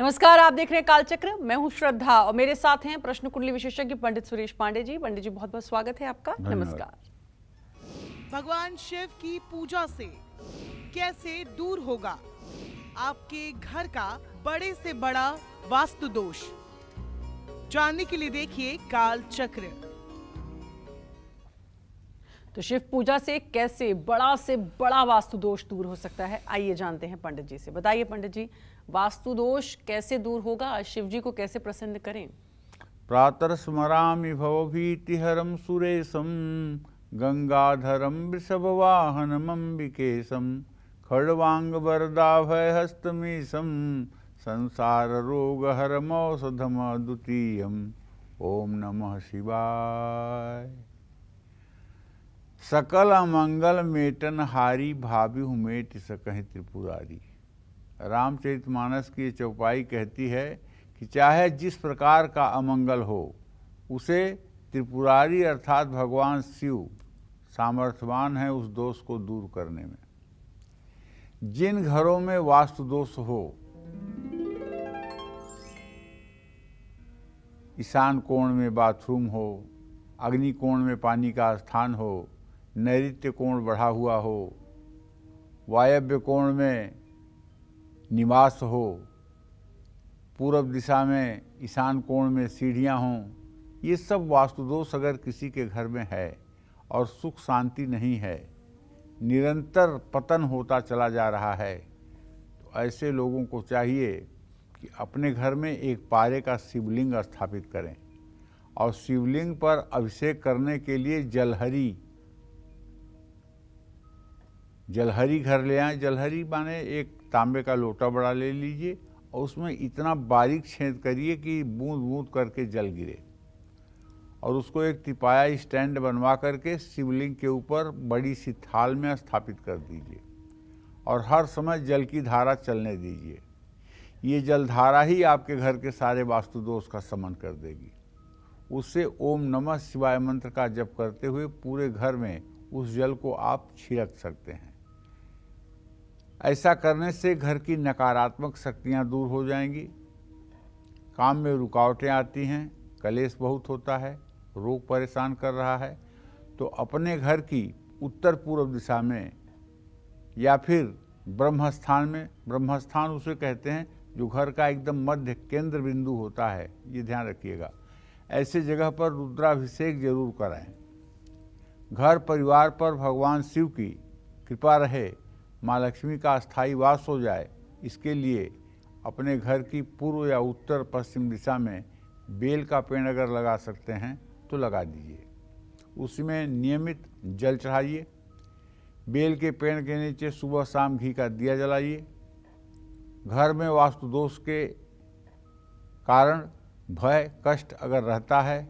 नमस्कार, आप देख रहे हैं कालचक्र। मैं हूं श्रद्धा और मेरे साथ हैं प्रश्न कुंडली विशेषज्ञ पंडित सुरेश पांडे जी। पंडित जी, बहुत बहुत स्वागत है आपका। नमस्कार। भगवान शिव की पूजा से कैसे दूर होगा आपके घर का बड़े से बड़ा वास्तु दोष? जानने के लिए देखिए कालचक्र। तो शिव पूजा से कैसे बड़ा वास्तु दोष दूर हो सकता है, आइए जानते हैं पंडित जी से। बताइए पंडित जी, वास्तु दोष कैसे दूर होगा, शिव जी को कैसे प्रसन्न करें? प्रातः स्मरामि भवभीतिहरं सुरेशं गंगाधरं वृषभवाहनमम्बिकेशं खड्वांगवरदाभयहस्तमीशं संसाररोगहरमौषधमद्वितीयम्। ओम नमः शिवाय। सकल अमंगल मेटन हारी भाभी हुमेट सकहि त्रिपुरारी। रामचरितमानस की चौपाई कहती है कि चाहे जिस प्रकार का अमंगल हो, उसे त्रिपुरारी अर्थात भगवान शिव सामर्थ्यवान है उस दोष को दूर करने में। जिन घरों में वास्तु दोष हो, ईशान कोण में बाथरूम हो, अग्नि कोण में पानी का स्थान हो, नैऋत्य कोण बढ़ा हुआ हो, वायव्य कोण में निवास हो, पूर्व दिशा में ईशान कोण में सीढ़ियाँ हों, ये सब वास्तुदोष अगर किसी के घर में है और सुख शांति नहीं है, निरंतर पतन होता चला जा रहा है, तो ऐसे लोगों को चाहिए कि अपने घर में एक पारे का शिवलिंग स्थापित करें और शिवलिंग पर अभिषेक करने के लिए जलहरी घर ले आएँ। जलहरी माने एक तांबे का लोटा बड़ा ले लीजिए और उसमें इतना बारीक छेद करिए कि बूंद बूंद करके जल गिरे, और उसको एक तिपाया स्टैंड बनवा करके शिवलिंग के ऊपर बड़ी सी थाल में स्थापित कर दीजिए और हर समय जल की धारा चलने दीजिए। ये जलधारा ही आपके घर के सारे वास्तु दोष का शमन कर देगी। उससे ओम नमः शिवाय मंत्र का जप करते हुए पूरे घर में उस जल को आप छिड़क सकते हैं। ऐसा करने से घर की नकारात्मक शक्तियां दूर हो जाएंगी, काम में रुकावटें आती हैं, कलेश बहुत होता है, रोग परेशान कर रहा है, तो अपने घर की उत्तर पूर्व दिशा में या फिर ब्रह्मस्थान में, ब्रह्मस्थान उसे कहते हैं जो घर का एकदम मध्य केंद्र बिंदु होता है, ये ध्यान रखिएगा, ऐसे जगह पर रुद्राभिषेक जरूर कराएं। घर परिवार पर भगवान शिव की कृपा रहे, माँ लक्ष्मी का स्थायी वास हो जाए, इसके लिए अपने घर की पूर्व या उत्तर पश्चिम दिशा में बेल का पेड़ अगर लगा सकते हैं तो लगा दीजिए। उसमें नियमित जल चढ़ाइए। बेल के पेड़ के नीचे सुबह शाम घी का दिया जलाइए। घर में वास्तु दोष के कारण भय कष्ट अगर रहता है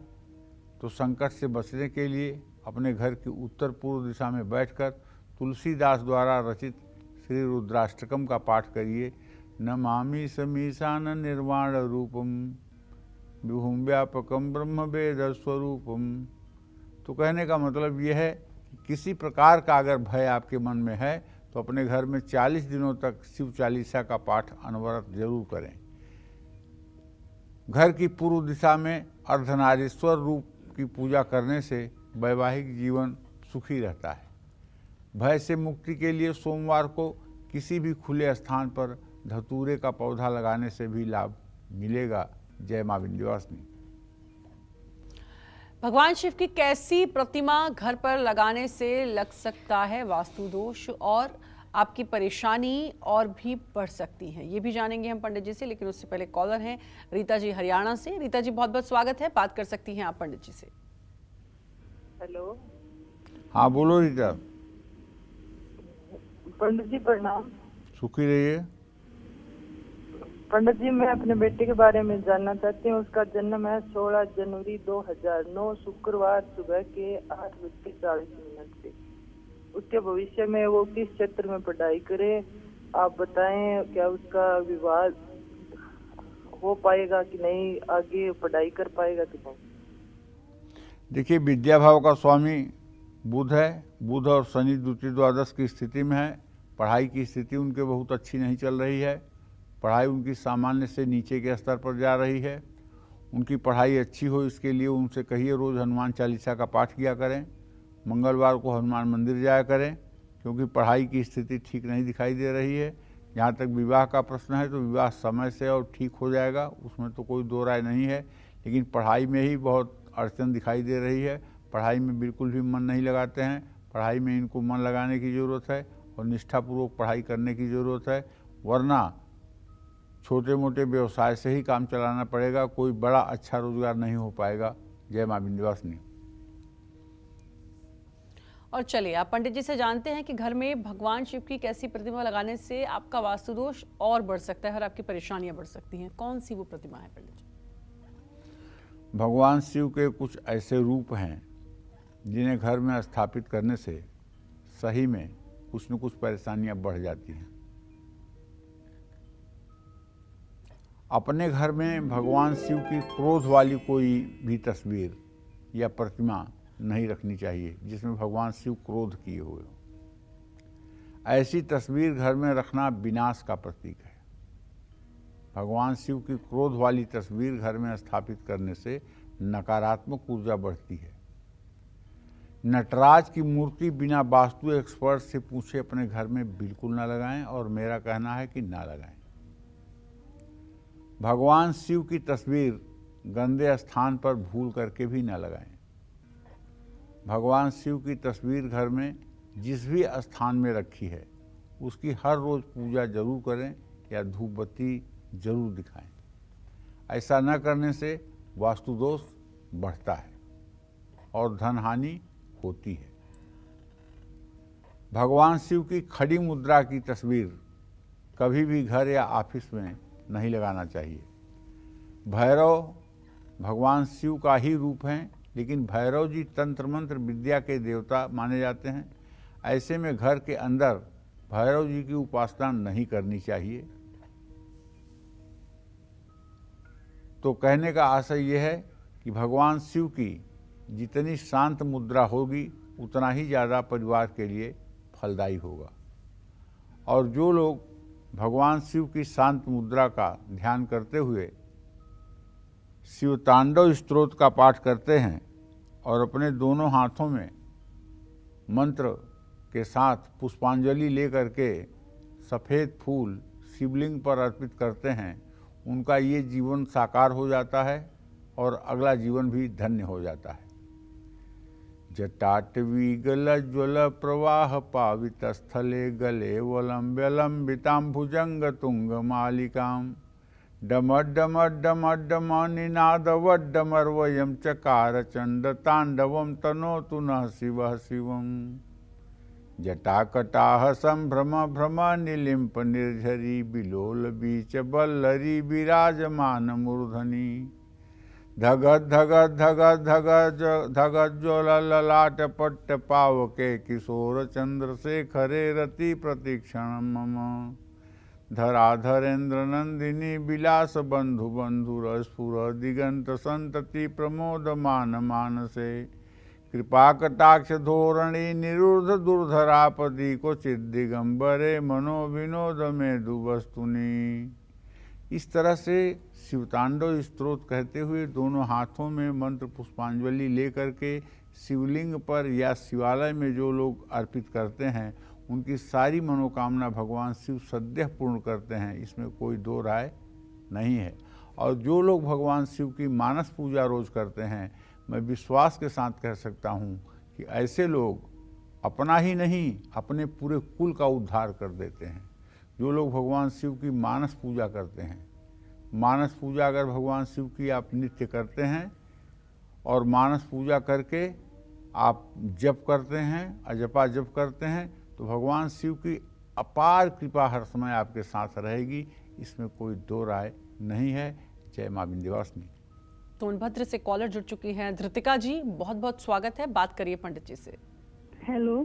तो संकट से बचने के लिए अपने घर की उत्तर पूर्व दिशा में बैठकर तुलसीदास द्वारा रचित श्री रुद्राष्टकम का पाठ करिए। नमामि समीशान निर्वाण रूपम विभुम व्यापकम ब्रह्म वेद स्वरूपम। तो कहने का मतलब ये है कि किसी प्रकार का अगर भय आपके मन में है तो अपने घर में 40 दिनों तक शिव चालीसा का पाठ अनवरत जरूर करें। घर की पूर्व दिशा में अर्धनारीश्वर रूप की पूजा करने से वैवाहिक जीवन सुखी रहता है। भय से मुक्ति के लिए सोमवार को किसी भी खुले स्थान पर धतूरे का पौधा लगाने से भी लाभ मिलेगा। जय मां विंध्यवासिनी। भगवान शिव की कैसी प्रतिमा घर पर लगाने से लग सकता है वास्तु दोष और आपकी परेशानी और भी बढ़ सकती है, ये भी जानेंगे हम पंडित जी से। लेकिन उससे पहले कॉलर हैं रीता जी हरियाणा से। रीता जी, बहुत बहुत स्वागत है, बात कर सकती हैं आप पंडित जी से। हेलो। हाँ बोलो रीता। पंडित जी प्रणाम। सुखी रहिए। पंडित जी, मैं अपने बेटे के बारे में जानना चाहती हूँ। उसका जन्म है 16 जनवरी 2009 शुक्रवार सुबह के 8:40 पे। उसके भविष्य में वो किस क्षेत्र में पढ़ाई करे, आप बताएं। क्या उसका विवाह हो पाएगा कि नहीं, आगे पढ़ाई कर पाएगा कि नहीं? देखिए, विद्या भाव का स्वामी बुध है। बुध और शनि द्वितीय द्वादश की स्थिति में है। पढ़ाई की स्थिति उनके बहुत अच्छी नहीं चल रही है। पढ़ाई उनकी सामान्य से नीचे के स्तर पर जा रही है। उनकी पढ़ाई अच्छी हो इसके लिए उनसे कहिए रोज़ हनुमान चालीसा का पाठ किया करें, मंगलवार को हनुमान मंदिर जाया करें, क्योंकि पढ़ाई की स्थिति ठीक नहीं दिखाई दे रही है। जहाँ तक विवाह का प्रश्न है तो विवाह समय से और ठीक हो जाएगा, उसमें तो कोई दो राय नहीं है, लेकिन पढ़ाई में ही बहुत अड़चन दिखाई दे रही है। पढ़ाई में बिल्कुल भी मन नहीं लगाते हैं। पढ़ाई में इनको मन लगाने की ज़रूरत है और निष्ठापूर्वक पढ़ाई करने की ज़रूरत है, वरना छोटे मोटे व्यवसाय से ही काम चलाना पड़ेगा, कोई बड़ा अच्छा रोजगार नहीं हो पाएगा। जय मां विंध्यवासिनी। और चलिए आप पंडित जी से जानते हैं कि घर में भगवान शिव की कैसी प्रतिमा लगाने से आपका वास्तु दोष और बढ़ सकता है और आपकी परेशानियां बढ़ सकती हैं। कौन सी वो प्रतिमा है पंडित जी? भगवान शिव के कुछ ऐसे रूप हैं जिन्हें घर में स्थापित करने से सही में कुछ न कुछ परेशानियां बढ़ जाती हैं। अपने घर में भगवान शिव की क्रोध वाली कोई भी तस्वीर या प्रतिमा नहीं रखनी चाहिए जिसमें भगवान शिव क्रोध किए हुए हो। ऐसी तस्वीर घर में रखना विनाश का प्रतीक है। भगवान शिव की क्रोध वाली तस्वीर घर में स्थापित करने से नकारात्मक ऊर्जा बढ़ती है। नटराज की मूर्ति बिना वास्तु एक्सपर्ट से पूछे अपने घर में बिल्कुल ना लगाएं, और मेरा कहना है कि ना लगाएं। भगवान शिव की तस्वीर गंदे स्थान पर भूल करके भी ना लगाएं। भगवान शिव की तस्वीर घर में जिस भी स्थान में रखी है उसकी हर रोज़ पूजा जरूर करें या धूप बत्ती जरूर दिखाएं। ऐसा न करने से वास्तु दोष बढ़ता है और धन हानि होती है। भगवान शिव की खड़ी मुद्रा की तस्वीर कभी भी घर या ऑफिस में नहीं लगाना चाहिए। भैरव भगवान शिव का ही रूप हैं, लेकिन भैरव जी तंत्र मंत्र विद्या के देवता माने जाते हैं। ऐसे में घर के अंदर भैरव जी की उपासना नहीं करनी चाहिए। तो कहने का आशय यह है कि भगवान शिव की जितनी शांत मुद्रा होगी उतना ही ज़्यादा परिवार के लिए फलदायी होगा। और जो लोग भगवान शिव की शांत मुद्रा का ध्यान करते हुए शिव तांडव स्तोत्र का पाठ करते हैं और अपने दोनों हाथों में मंत्र के साथ पुष्पांजलि लेकर के सफ़ेद फूल शिवलिंग पर अर्पित करते हैं, उनका ये जीवन साकार हो जाता है और अगला जीवन भी धन्य हो जाता है। जटाटवी ज्वल प्रवाह पावित स्थले गले वलंबितां भुजंग तुंग मालिकां डमड्डमड्डमड्डम निनादवड्डमर्वयं चकार चंड तांडवं तनोतु नः शिवः शिवम्। जटाकटाह संभ्रम भ्रम निलिम्प निर्झरी बिलोल बीच बल्लरी विराजमान मूर्धनि धगद धगद धगद धगद धगद ज्वल ललाट पट्ट पावके किशोर चंद्रशेखरे रति प्रतीक्षण मम धराधरेन्द्र नंदिनी विलास बंधु बंधुर स्फुर दिगंत संतति प्रमोदमान मानसे कृपा कटाक्ष धोरणी निरुद्ध दुर्धरापदी को दिगंबरे मनो विनोद में दुवस्तुनि। इस तरह से शिवतांडव स्तोत्र कहते हुए दोनों हाथों में मंत्र पुष्पांजलि लेकर के शिवलिंग पर या शिवालय में जो लोग अर्पित करते हैं उनकी सारी मनोकामना भगवान शिव सद्यः पूर्ण करते हैं, इसमें कोई दो राय नहीं है। और जो लोग भगवान शिव की मानस पूजा रोज करते हैं, मैं विश्वास के साथ कह सकता हूँ कि ऐसे लोग अपना ही नहीं अपने पूरे कुल का उद्धार कर देते हैं। जो लोग भगवान शिव की मानस पूजा करते हैं, मानस पूजा अगर भगवान शिव की आप नित्य करते हैं और मानस पूजा करके आप जप करते हैं, अजपा जप करते हैं, तो भगवान शिव की अपार कृपा हर समय आपके साथ रहेगी, इसमें कोई दो राय नहीं है। जय मां विंध्यवासिनी। सोनभद्र से कॉलर जुड़ चुकी हैं धृतिका जी, बहुत बहुत स्वागत है, बात करिए पंडित जी से। हेलो।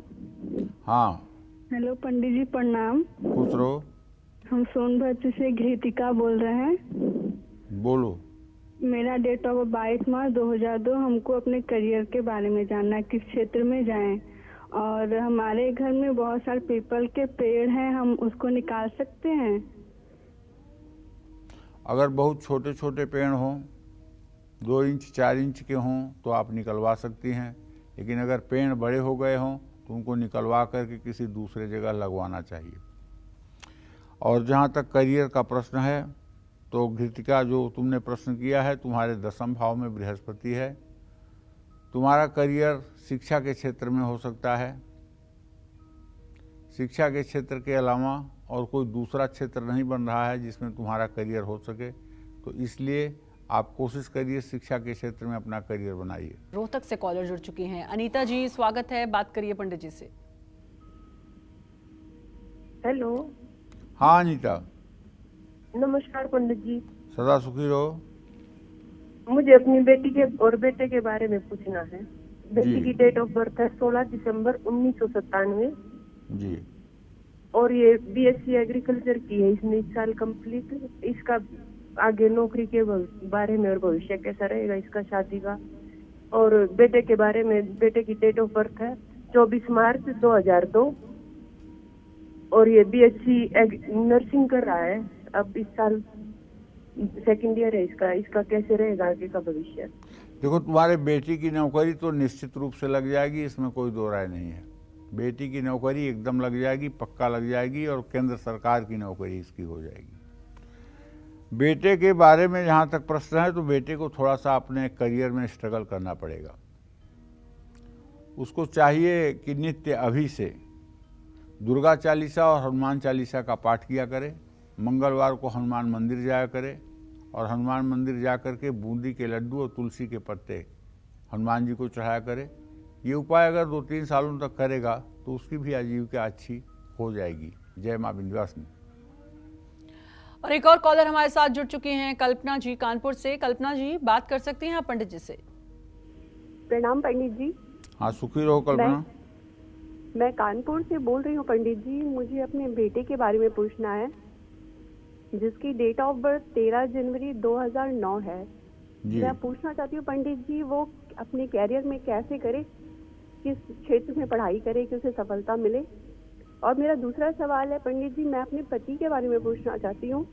हाँ हेलो पंडित जी, प्रणाम। खुश रहो। हम सोनभद्र से घृतिका बोल रहे हैं। बोलो। मेरा डेट ऑफ 22 मार्च 2002। हमको अपने करियर के बारे में जानना है, किस क्षेत्र में जाएं। और हमारे घर में बहुत सारे पीपल के पेड़ हैं, हम उसको निकाल सकते हैं? अगर बहुत छोटे छोटे पेड़ हों, 2 इंच 4 इंच के हों तो आप निकलवा सकती हैं, लेकिन अगर पेड़ बड़े हो गए हों तो उनको निकलवा करके किसी दूसरे जगह लगवाना चाहिए। और जहाँ तक करियर का प्रश्न है तो घृतिका, जो तुमने प्रश्न किया है, तुम्हारे 10वें भाव में बृहस्पति है। तुम्हारा करियर शिक्षा के क्षेत्र में हो सकता है। शिक्षा के क्षेत्र के अलावा और कोई दूसरा क्षेत्र नहीं बन रहा है जिसमें तुम्हारा करियर हो सके, तो इसलिए आप कोशिश करिए शिक्षा के क्षेत्र में अपना करियर बनाइए। रोहतक से कॉलर जुड़ चुकी हैं। अनीता जी, स्वागत है, बात करिए पंडित जी से। हेलो। हाँ अनीता, नमस्कार पंडित जी। सदा सुखी रहो। मुझे अपनी बेटी के और बेटे के बारे में पूछना है। बेटी जी। की डेट ऑफ बर्थ है 16 दिसंबर 1997 जी। और ये बीएससी एग्रीकल्चर की है इसने इस साल कंप्लीट। इसका आगे नौकरी के बारे में और भविष्य कैसा रहेगा इसका, शादी का। और बेटे के बारे में, बेटे की डेट ऑफ बर्थ है 24 मार्च 2002 और ये बीएससी नर्सिंग कर रहा है। अब इस साल सेकंड ईयर है इसका। इसका कैसे रहेगा आगे का भविष्य? देखो, तुम्हारे बेटी की नौकरी तो निश्चित रूप से लग जाएगी, इसमें कोई दो राय नहीं है। बेटी की नौकरी एकदम लग जाएगी, पक्का लग जाएगी, और केंद्र सरकार की नौकरी इसकी हो जाएगी। बेटे के बारे में जहाँ तक प्रश्न है, तो बेटे को थोड़ा सा अपने करियर में स्ट्रगल करना पड़ेगा। उसको चाहिए कि नित्य अभी से दुर्गा चालीसा और हनुमान चालीसा का पाठ किया करे। मंगलवार को हनुमान मंदिर जाया करे और हनुमान मंदिर जा कर के बूंदी के लड्डू और तुलसी के पत्ते हनुमान जी को चढ़ाया करे। ये उपाय अगर 2-3 सालों तक करेगा तो उसकी भी आजीविका अच्छी हो जाएगी। जय माँ विंध्यवासिनी। और एक और कॉलर हमारे साथ जुड़ चुके हैं, कल्पना जी कानपुर से। कल्पना जी, बात कर सकती हैं आप पंडित जी से। प्रणाम पंडित जी। हाँ, सुखी रहो कल्पना। मैं कानपुर से बोल रही हूँ पंडित जी। मुझे अपने बेटे के बारे में पूछना है, जिसकी डेट ऑफ बर्थ 13 जनवरी 2009 है। जी। मैं पूछना चाहती हूँ पंडित जी, वो अपने कैरियर में कैसे करे, किस क्षेत्र में पढ़ाई करे कि उसे सफलता मिले। और मेरा दूसरा सवाल है पंडित जी, मैं अपने पति के बारे में पूछना चाहती हूँ,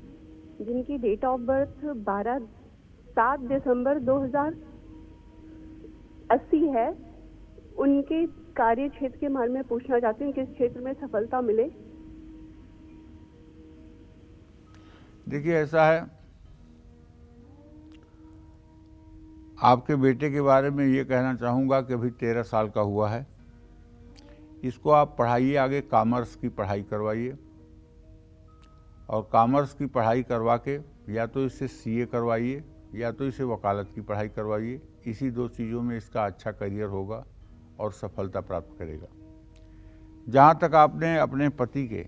जिनकी डेट ऑफ बर्थ 7 दिसंबर 2080 है। उनके कार्य क्षेत्र के बारे में पूछना चाहती हूँ, किस क्षेत्र में सफलता मिले। देखिए, ऐसा है, आपके बेटे के बारे में ये कहना चाहूँगा कि अभी 13 साल का हुआ है। इसको आप पढ़ाइए, आगे कॉमर्स की पढ़ाई करवाइए, और कॉमर्स की पढ़ाई करवा के या तो इससे सीए करवाइए या तो इसे वकालत की पढ़ाई करवाइए। इसी 2 चीज़ों में इसका अच्छा करियर होगा और सफलता प्राप्त करेगा। जहाँ तक आपने अपने पति के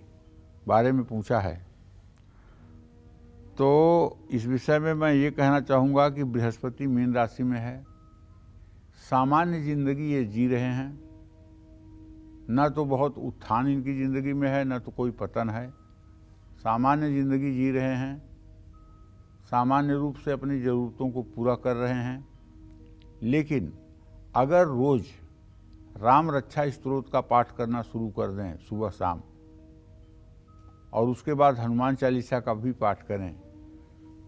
बारे में पूछा है, तो इस विषय में मैं ये कहना चाहूँगा कि बृहस्पति मीन राशि में है। सामान्य जिंदगी ये जी रहे हैं, न तो बहुत उत्थान इनकी ज़िंदगी में है, न तो कोई पतन है। सामान्य ज़िंदगी जी रहे हैं, सामान्य रूप से अपनी ज़रूरतों को पूरा कर रहे हैं। लेकिन अगर रोज़ राम रक्षा स्तोत्र का पाठ करना शुरू कर दें सुबह शाम, और उसके बाद हनुमान चालीसा का भी पाठ करें,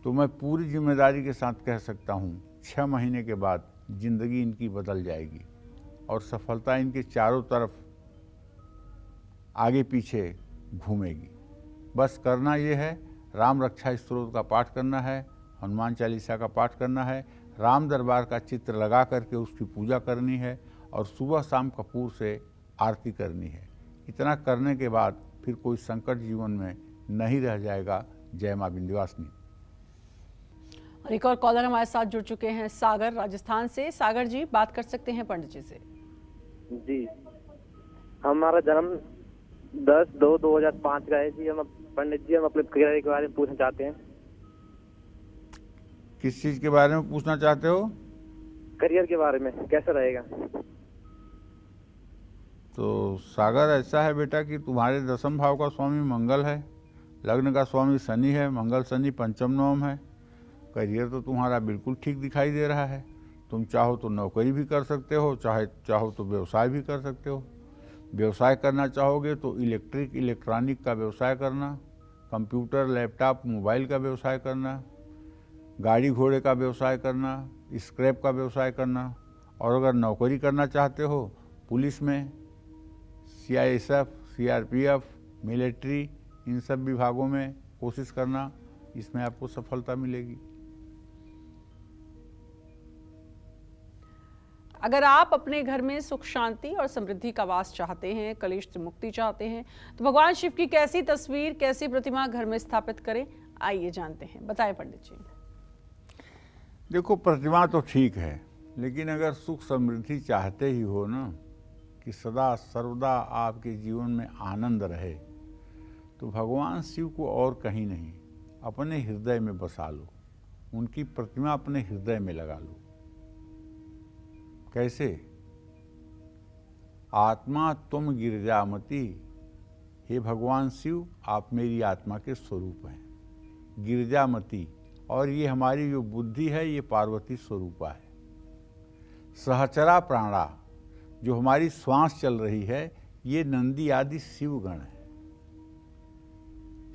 तो मैं पूरी जिम्मेदारी के साथ कह सकता हूँ 6 महीने के बाद ज़िंदगी इनकी बदल जाएगी और सफलता इनके चारों तरफ आगे पीछे घूमेगी। बस करना ये है, राम रक्षा स्तोत्र का पाठ करना है, हनुमान चालीसा का पाठ करना है, राम दरबार का चित्र लगा करके उसकी पूजा करनी है, और सुबह शाम कपूर से आरती करनी है। इतना करने के बाद फिर कोई संकट जीवन में नहीं रह जाएगा। जय माँ विंध्यवासिनी। और एक और कॉलर हमारे साथ जुड़ चुके हैं, सागर राजस्थान से। सागर जी, बात कर सकते हैं पंडित जी से। जी, हमारा जन्म 10/2/2005 का है जी। हम पंडित जी, हम अपने करियर के बारे में पूछना चाहते हैं। किस चीज़ के बारे में पूछना चाहते हो? करियर के बारे में कैसा रहेगा? तो सागर, ऐसा है बेटा कि तुम्हारे 10वें भाव का स्वामी मंगल है, लग्न का स्वामी शनि है, मंगल शनि पंचम नवम है। करियर तो तुम्हारा बिल्कुल ठीक दिखाई दे रहा है। तुम चाहो तो नौकरी भी कर सकते हो, चाहो तो व्यवसाय भी कर सकते हो। व्यवसाय करना चाहोगे तो इलेक्ट्रिक इलेक्ट्रॉनिक का व्यवसाय करना, कंप्यूटर लैपटॉप मोबाइल का व्यवसाय करना, गाड़ी घोड़े का व्यवसाय करना, स्क्रैप का व्यवसाय करना, और अगर नौकरी करना चाहते हो पुलिस में, CISF, CRPF, मिलिट्री, इन सब विभागों में कोशिश करना, इसमें आपको सफलता मिलेगी। अगर आप अपने घर में सुख शांति और समृद्धि का वास चाहते हैं, कलेश से मुक्ति चाहते हैं, तो भगवान शिव की कैसी तस्वीर, कैसी प्रतिमा घर में स्थापित करें, आइए जानते हैं। बताएं पंडित जी। देखो, प्रतिमा तो ठीक है, लेकिन अगर सुख समृद्धि चाहते ही हो ना, कि सदा सर्वदा आपके जीवन में आनंद रहे, तो भगवान शिव को और कहीं नहीं, अपने हृदय में बसा लो, उनकी प्रतिमा अपने हृदय में लगा लो। कैसे? आत्मा तुम गिरजामती, हे भगवान शिव, आप मेरी आत्मा के स्वरूप हैं, गिरजामती। और ये हमारी जो बुद्धि है ये पार्वती स्वरूपा है। सहचरा प्राणा, जो हमारी श्वास चल रही है, ये नंदी आदि शिवगण है।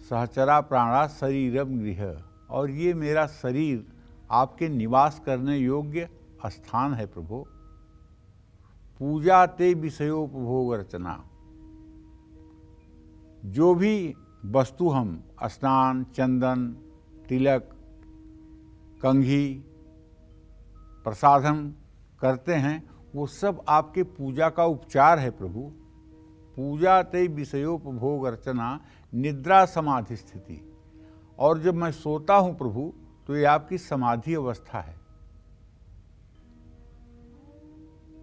सहचरा प्राणा शरीरम गृह, और ये मेरा शरीर आपके निवास करने योग्य स्थान है प्रभु। पूजा ते विषयोपभोग रचना, जो भी वस्तु हम स्नान, चंदन, तिलक, कंघी, प्रसाधन करते हैं, वो सब आपके पूजा का उपचार है प्रभु। पूजा ते विषयोपभोग अर्चना निद्रा समाधि स्थिति, और जब मैं सोता हूँ प्रभु तो ये आपकी समाधि अवस्था है।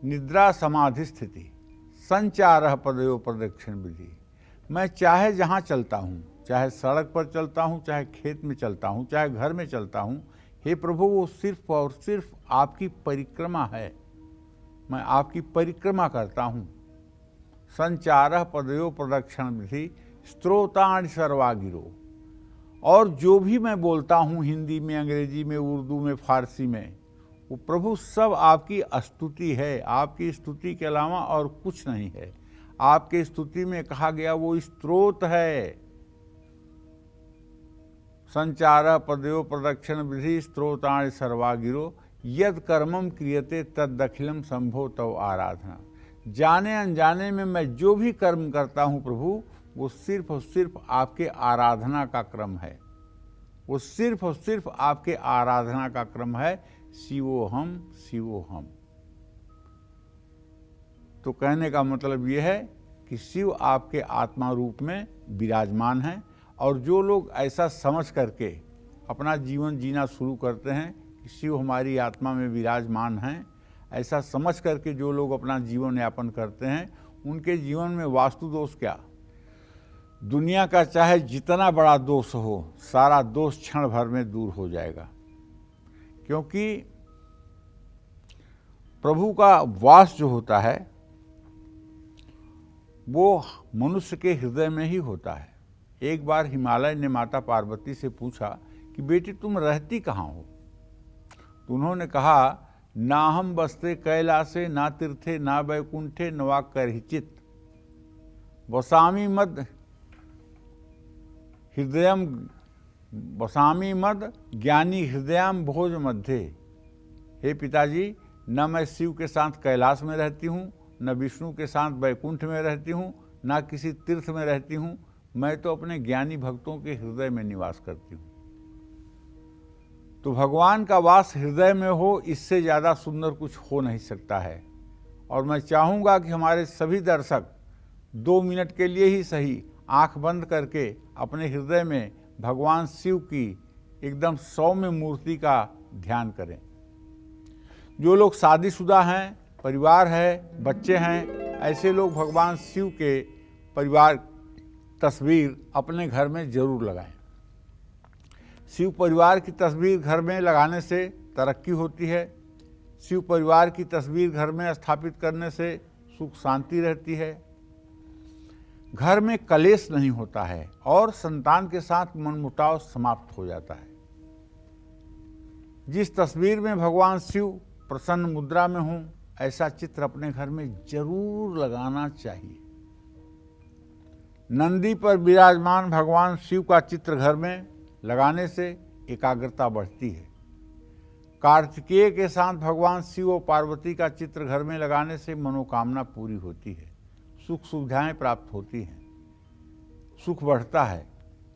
निद्रा समाधि स्थिति संचार पदयो प्रदक्षिण विधि, मैं चाहे जहाँ चलता हूँ, चाहे सड़क पर चलता हूँ, चाहे खेत में चलता हूँ, चाहे घर में चलता हूँ, हे प्रभु वो सिर्फ और सिर्फ आपकी परिक्रमा है, मैं आपकी परिक्रमा करता हूँ। संचार पदयो प्रदक्षिण विधि स्त्रोतान सर्वागिरो, और जो भी मैं बोलता हूँ हिंदी में, अंग्रेजी में, उर्दू में, फारसी में, वो प्रभु सब आपकी स्तुति है। आपकी स्तुति के अलावा और कुछ नहीं है। आपके स्तुति में कहा गया वो स्त्रोत है। संचार पदयो प्रदक्षिण विधि स्त्रोतान सर्वागिरो, यद कर्मम क्रियते तद दखिलम संभो तव आराधना। जाने अनजाने में मैं जो भी कर्म करता हूँ प्रभु, वो सिर्फ और सिर्फ आपके आराधना का क्रम है, वो सिर्फ और सिर्फ आपके आराधना का क्रम है। शिवोहम शिवोहम। तो कहने का मतलब ये है कि शिव आपके आत्मा रूप में विराजमान हैं, और जो लोग ऐसा समझ करके अपना जीवन जीना शुरू करते हैं कि शिव हमारी आत्मा में विराजमान हैं, ऐसा समझ करके जो लोग अपना जीवन यापन करते हैं, उनके जीवन में वास्तु दोष क्या, दुनिया का चाहे जितना बड़ा दोष हो, सारा दोष क्षण भर में दूर हो जाएगा। क्योंकि प्रभु का वास जो होता है वो मनुष्य के हृदय में ही होता है। एक बार हिमालय ने माता पार्वती से पूछा कि बेटी तुम रहती कहाँ हो? तो उन्होंने कहा, ना हम बसते कैलासे, ना तीर्थे, ना वैकुंठे, न वा करहिचित, वसामी मद हृदयम, वसामी मद ज्ञानी हृदयम भोज मध्य। हे पिताजी, न मैं शिव के साथ कैलाश में रहती हूँ, न विष्णु के साथ वैकुंठ में रहती हूँ, ना किसी तीर्थ में रहती हूँ, मैं तो अपने ज्ञानी भक्तों के हृदय में निवास करती हूँ। तो भगवान का वास हृदय में हो, इससे ज़्यादा सुंदर कुछ हो नहीं सकता है। और मैं चाहूँगा कि हमारे सभी दर्शक 2 मिनट के लिए ही सही आंख बंद करके अपने हृदय में भगवान शिव की एकदम सौम्य मूर्ति का ध्यान करें। जो लोग शादीशुदा हैं, परिवार है, बच्चे हैं, ऐसे लोग भगवान शिव के परिवार तस्वीर अपने घर में जरूर लगाएं। शिव परिवार की तस्वीर घर में लगाने से तरक्की होती है। शिव परिवार की तस्वीर घर में स्थापित करने से सुख शांति रहती है। घर में कलेश नहीं होता है और संतान के साथ मनमुटाव समाप्त हो जाता है। जिस तस्वीर में भगवान शिव प्रसन्न मुद्रा में हों, ऐसा चित्र अपने घर में जरूर लगाना चाहिए। नंदी पर विराजमान भगवान शिव का चित्र घर में लगाने से एकाग्रता बढ़ती है, कार्तिकेय के साथ भगवान शिव और पार्वती का चित्र घर में लगाने से मनोकामना पूरी होती है, सुख सुविधाएं प्राप्त होती हैं, सुख बढ़ता है।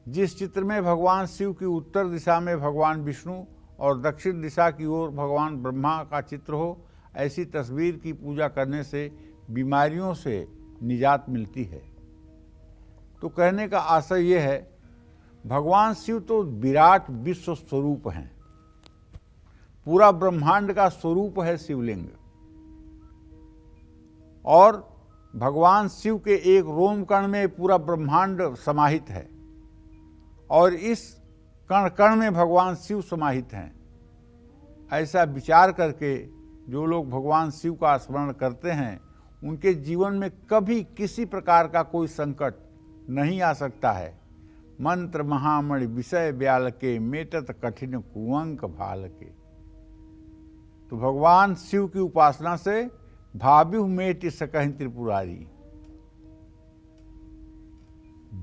जिस चित्र में भगवान शिव की उत्तर दिशा में भगवान विष्णु और दक्षिण दिशा की ओर भगवान ब्रह्मा का चित्र हो, ऐसी तस्वीर की पूजा करने से बीमारियों से निजात मिलती है। तो कहने का आशय यह है, भगवान शिव तो विराट विश्व स्वरूप हैं, पूरा ब्रह्मांड का स्वरूप है शिवलिंग, और भगवान शिव के एक रोम कण में पूरा ब्रह्मांड समाहित है, और इस कण कण में भगवान शिव समाहित हैं। ऐसा विचार करके जो लोग भगवान शिव का स्मरण करते हैं, उनके जीवन में कभी किसी प्रकार का कोई संकट नहीं आ सकता है। मंत्र महामणि विषय ब्याल के, मेटत कठिन कुअंक भाल के। तो भगवान शिव की उपासना से भाव्यु मेटि सकहि त्रिपुरारी।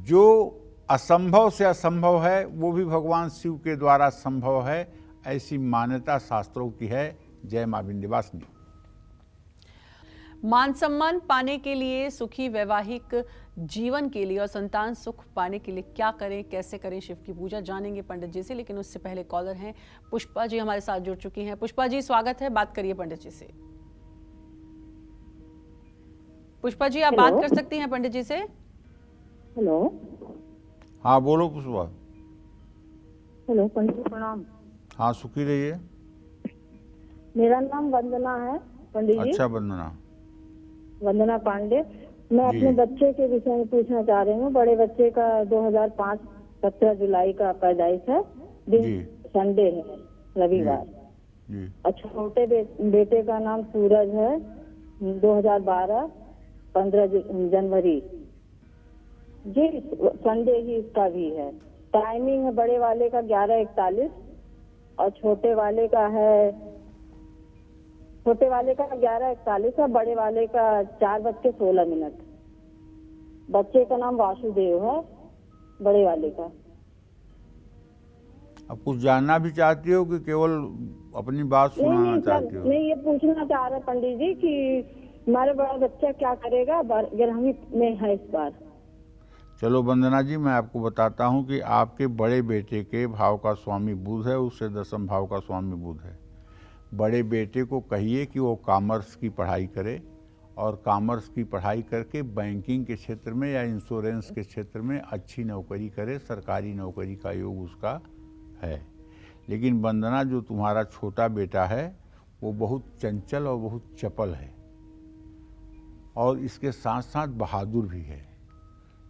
जो असंभव से असंभव है वो भी भगवान शिव के द्वारा संभव है, ऐसी मान्यता शास्त्रों की है। जय मां विंध्यवासिनी। मान सम्मान पाने के लिए, सुखी वैवाहिक जीवन के लिए और संतान सुख पाने के लिए क्या करें, कैसे करें शिव की पूजा, जानेंगे पंडित जी से। लेकिन उससे पहले कॉलर हैं पुष्पा जी हमारे साथ जुड़ चुकी हैं। पुष्पा जी स्वागत है, बात करिए पंडित जी से। पुष्पा जी आप बात कर सकती हैं पंडित जी से। हेलो। हाँ बोलो पुष्पा। हेलो पंडित जी प्रणाम। हाँ सुखी रहिए। मेरा नाम वंदना है पंडित जी। अच्छा वंदना। वंदना पांडे। मैं अपने बच्चे के विषय में पूछना चाह रही हूँ। बड़े बच्चे का 2005 17 जुलाई का पैदाइश है, दिन संडे है, रविवार। और छोटे बेटे का नाम सूरज है, 2012 15 जनवरी जी, संडे ही इसका भी है। टाइमिंग है बड़े वाले का 11:41 और छोटे वाले का 11:41 है, बड़े वाले का 4:16। बच्चे का नाम वासुदेव है, बड़े वाले का। अब कुछ जानना भी चाहती हो कि केवल अपनी बात सुनाना चाहती हो? नहीं, ये पूछना चाह रहे पंडित जी कि हमारा बड़ा बच्चा क्या करेगा, ग्रहणी में है इस बार। चलो वंदना जी, मैं आपको बताता हूं कि आपके बड़े बेटे के भाव का स्वामी बुध है, उससे 10वें भाव का स्वामी बुध है। बड़े बेटे को कहिए कि वो कॉमर्स की पढ़ाई करे, और कॉमर्स की पढ़ाई करके बैंकिंग के क्षेत्र में या इंश्योरेंस के क्षेत्र में अच्छी नौकरी करे, सरकारी नौकरी का योग उसका है। लेकिन वंदना, जो तुम्हारा छोटा बेटा है वो बहुत चंचल और बहुत चपल है, और इसके साथ साथ बहादुर भी है।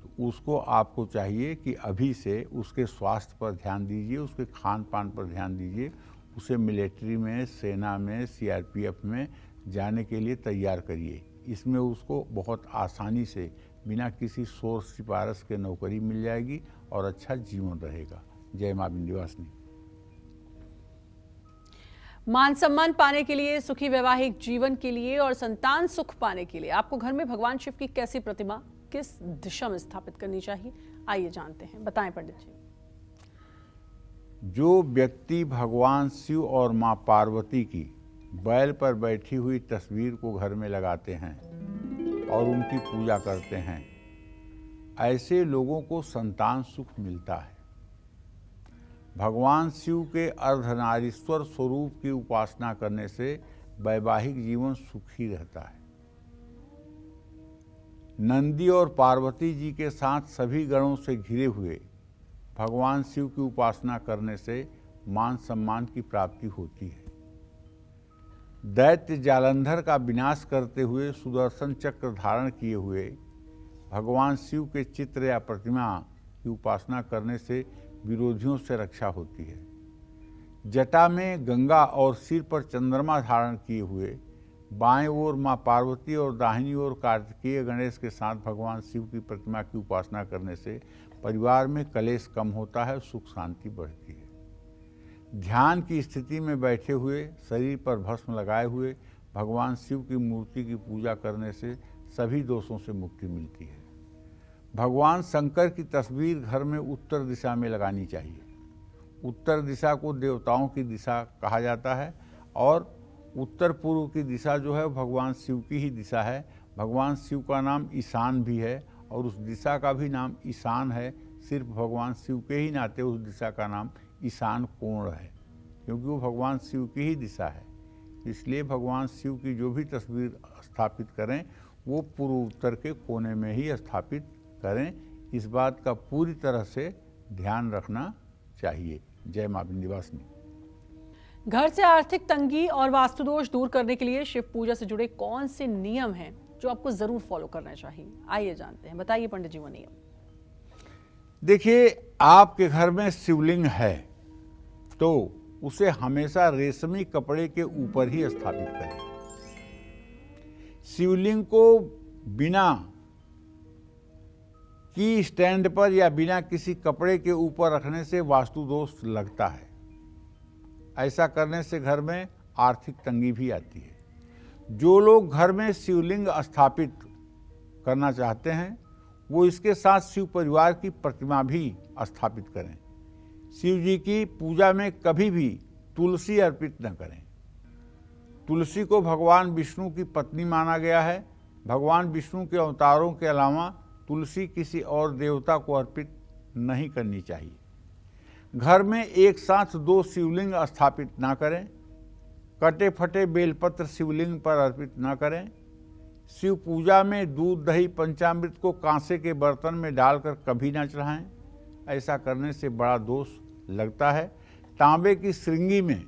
तो उसको आपको चाहिए कि अभी से उसके स्वास्थ्य पर ध्यान दीजिए, उसके खान पान पर ध्यान दीजिए, उसे मिलिट्री में, सेना में, सीआरपीएफ में जाने के लिए तैयार करिए। इसमें उसको बहुत आसानी से बिना किसी सोर्स सिफारिश के नौकरी मिल जाएगी और अच्छा जीवन रहेगा। जय मां विंध्यवासिनी। मान सम्मान पाने के लिए, सुखी वैवाहिक जीवन के लिए और संतान सुख पाने के लिए आपको घर में भगवान शिव की कैसी प्रतिमा किस दिशा में स्थापित करनी चाहिए, आइए जानते हैं। बताएं पंडित जी। जो व्यक्ति भगवान शिव और मां पार्वती की बैल पर बैठी हुई तस्वीर को घर में लगाते हैं और उनकी पूजा करते हैं, ऐसे लोगों को संतान सुख मिलता है। भगवान शिव के अर्धनारीश्वर स्वरूप की उपासना करने से वैवाहिक जीवन सुखी रहता है। नंदी और पार्वती जी के साथ सभी गणों से घिरे हुए भगवान शिव की उपासना करने से मान सम्मान की प्राप्ति होती है। दैत्य जालंधर का विनाश करते हुए सुदर्शन चक्र धारण किए हुए भगवान शिव के चित्र या प्रतिमा की उपासना करने से विरोधियों से रक्षा होती है। जटा में गंगा और सिर पर चंद्रमा धारण किए हुए बाएं ओर मां पार्वती और दाहिनी ओर कार्तिकेय गणेश के साथ भगवान शिव की प्रतिमा की उपासना करने से परिवार में कलेश कम होता है, सुख शांति बढ़ती है। ध्यान की स्थिति में बैठे हुए, शरीर पर भस्म लगाए हुए भगवान शिव की मूर्ति की पूजा करने से सभी दोषों से मुक्ति मिलती है। भगवान शंकर की तस्वीर घर में उत्तर दिशा में लगानी चाहिए। उत्तर दिशा को देवताओं की दिशा कहा जाता है और उत्तर पूर्व की दिशा जो है भगवान शिव की ही दिशा है। भगवान शिव का नाम ईशान भी है और उस दिशा का भी नाम ईशान है। सिर्फ भगवान शिव के ही नाते उस दिशा का नाम ईशान कोण है, क्योंकि वो भगवान शिव की ही दिशा है। इसलिए भगवान शिव की जो भी तस्वीर स्थापित करें वो पूर्व उत्तर के कोने में ही स्थापित करें। इस बात का पूरी तरह से ध्यान रखना चाहिए। जय मां विंध्यवासिनी। घर से आर्थिक तंगी और वास्तुदोष दूर करने के लिए शिव पूजा से जुड़े कौन से नियम हैं जो आपको जरूर फॉलो करना चाहिए? आइए जानते हैं, बताइए पंडित जी वो नियम। देखिए, आपके घर में शिवलिंग है तो उसे हमेशा रेशमी कपड़े के ऊपर ही स्थापित करें। शिवलिंग को बिना की स्टैंड पर या बिना किसी कपड़े के ऊपर रखने से वास्तु दोष लगता है। ऐसा करने से घर में आर्थिक तंगी भी आती है। जो लोग घर में शिवलिंग स्थापित करना चाहते हैं वो इसके साथ शिव परिवार की प्रतिमा भी स्थापित करें। शिव जी की पूजा में कभी भी तुलसी अर्पित न करें। तुलसी को भगवान विष्णु की पत्नी माना गया है। भगवान विष्णु के अवतारों के अलावा तुलसी किसी और देवता को अर्पित नहीं करनी चाहिए। घर में एक साथ 2 शिवलिंग स्थापित ना करें। कटे फटे बेलपत्र शिवलिंग पर अर्पित ना करें। शिव पूजा में दूध दही पंचामृत को कांसे के बर्तन में डालकर कभी ना चढ़ाएं। ऐसा करने से बड़ा दोष लगता है। तांबे की श्रृंगी में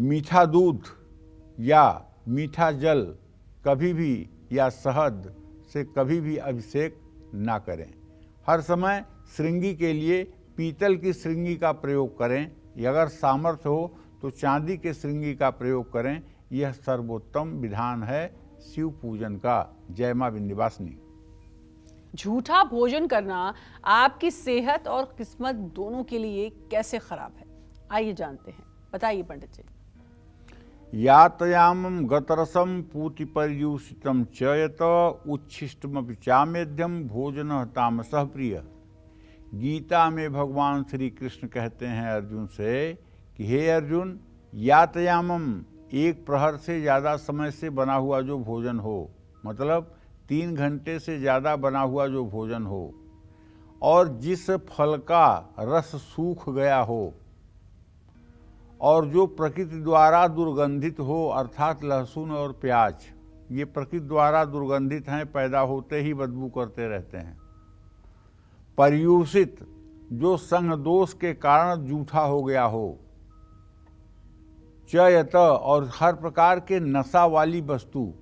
मीठा दूध या मीठा जल कभी भी या शहद से कभी भी अभिषेक ना करें। हर समय श्रृंगी के लिए पीतल की श्रृंगी का प्रयोग करें। अगर सामर्थ्य हो तो चांदी के श्रृंगी का प्रयोग करें। यह सर्वोत्तम विधान है शिव पूजन का। जय मां विंध्यवासिनी। झूठा भोजन करना आपकी सेहत और किस्मत दोनों के लिए कैसे खराब है? आइए जानते हैं, बताइए पंडित जी। यातयामं गतरसं पूतिपर्यूषितं च यत उच्छिष्टमपि चामेध्यं भोजनः तामसः प्रिय। गीता में भगवान श्री कृष्ण कहते हैं अर्जुन से कि हे अर्जुन, यातयामम एक प्रहर से ज़्यादा समय से बना हुआ जो भोजन हो, मतलब 3 घंटे से ज़्यादा बना हुआ जो भोजन हो, और जिस फल का रस सूख गया हो और जो प्रकृति द्वारा दुर्गंधित हो, अर्थात लहसुन और प्याज, ये प्रकृति द्वारा दुर्गंधित हैं, पैदा होते ही बदबू करते रहते हैं। पर्यूषित जो संग दोष के कारण जूठा हो गया हो। चयत और हर प्रकार के नशा वाली वस्तु,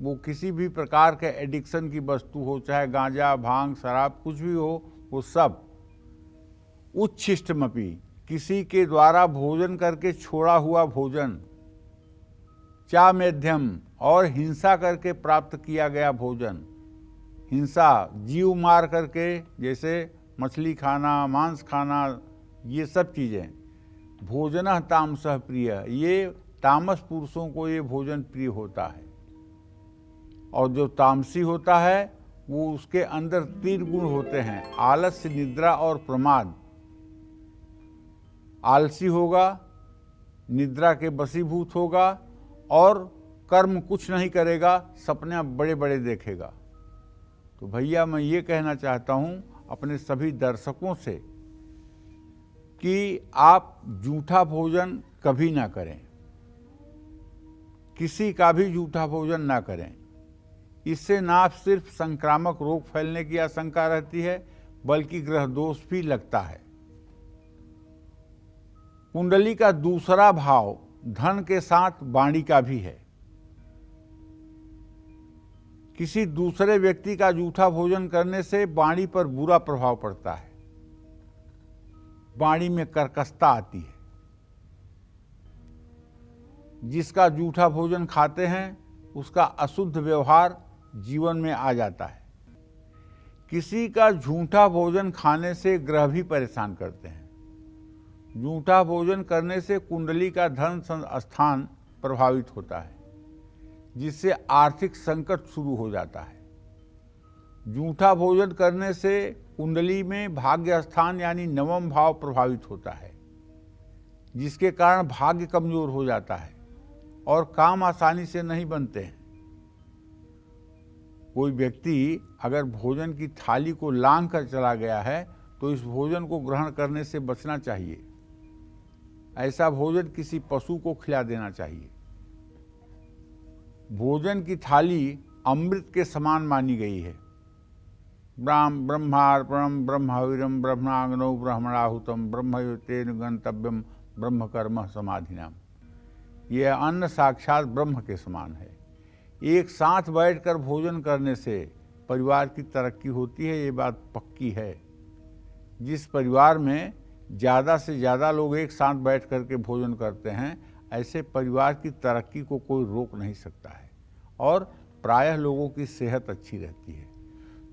वो किसी भी प्रकार के एडिक्शन की वस्तु हो, चाहे गांजा भांग शराब कुछ भी हो, वो सब। उच्छिष्टमपि किसी के द्वारा भोजन करके छोड़ा हुआ भोजन। चामेध्यम और हिंसा करके प्राप्त किया गया भोजन। हिंसा जीव मार करके, जैसे मछली खाना, मांस खाना, ये सब चीज़ें। भोजनः तामसः प्रिय, ये तामस पुरुषों को ये भोजन प्रिय होता है। और जो तामसी होता है वो उसके अंदर 3 गुण होते हैं, आलस्य, निद्रा और प्रमाद। आलसी होगा, निद्रा के वशीभूत होगा और कर्म कुछ नहीं करेगा, सपने बड़े बड़े देखेगा। तो भैया मैं ये कहना चाहता हूँ अपने सभी दर्शकों से कि आप जूठा भोजन कभी ना करें, किसी का भी जूठा भोजन ना करें। इससे ना सिर्फ संक्रामक रोग फैलने की आशंका रहती है, बल्कि ग्रह दोष भी लगता है। कुंडली का दूसरा भाव धन के साथ वाणी का भी है। किसी दूसरे व्यक्ति का जूठा भोजन करने से वाणी पर बुरा प्रभाव पड़ता है, वाणी में कर्कशता आती है। जिसका जूठा भोजन खाते हैं उसका अशुद्ध व्यवहार जीवन में आ जाता है। किसी का झूठा भोजन खाने से ग्रह भी परेशान करते हैं। झूठा भोजन करने से कुंडली का धन स्थान प्रभावित होता है, जिससे आर्थिक संकट शुरू हो जाता है। झूठा भोजन करने से कुंडली में भाग्य स्थान यानी 9वां भाव प्रभावित होता है, जिसके कारण भाग्य कमजोर हो जाता है और काम आसानी से नहीं बनते हैं। कोई व्यक्ति अगर भोजन की थाली को लांघ कर चला गया है तो इस भोजन को ग्रहण करने से बचना चाहिए। ऐसा भोजन किसी पशु को खिला देना चाहिए। भोजन की थाली अमृत के समान मानी गई है। ब्रह्मार्पणम ब्रह्मवीरम ब्रह्माग्नौ ब्रह्मणाहुतम ब्रह्मयोतेन गंतव्यम ब्रह्म कर्म समाधिनाम। यह अन्न साक्षात ब्रह्म के समान है। एक साथ बैठकर भोजन करने से परिवार की तरक्की होती है, ये बात पक्की है। जिस परिवार में ज़्यादा से ज़्यादा लोग एक साथ बैठ कर के भोजन करते हैं, ऐसे परिवार की तरक्की को कोई रोक नहीं सकता है और प्रायः लोगों की सेहत अच्छी रहती है।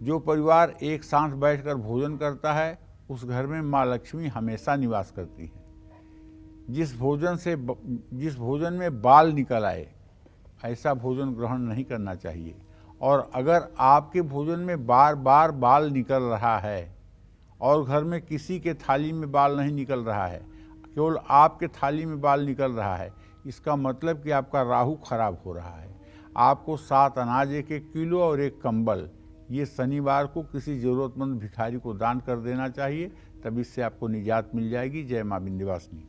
जो परिवार एक साथ बैठकर भोजन करता है उस घर में माँ लक्ष्मी हमेशा निवास करती है। जिस भोजन में बाल निकल आए ऐसा भोजन ग्रहण नहीं करना चाहिए। और अगर आपके भोजन में बार बार बाल निकल रहा है और घर में किसी के थाली में बाल नहीं निकल रहा है, केवल आपके थाली में बाल निकल रहा है, इसका मतलब कि आपका राहु खराब हो रहा है। आपको 7 अनाज 1-1 किलो और 1 कंबल ये शनिवार को किसी ज़रूरतमंद भिखारी को दान कर देना चाहिए, तब इससे आपको निजात मिल जाएगी। जय माँ विंध्यवासिनी।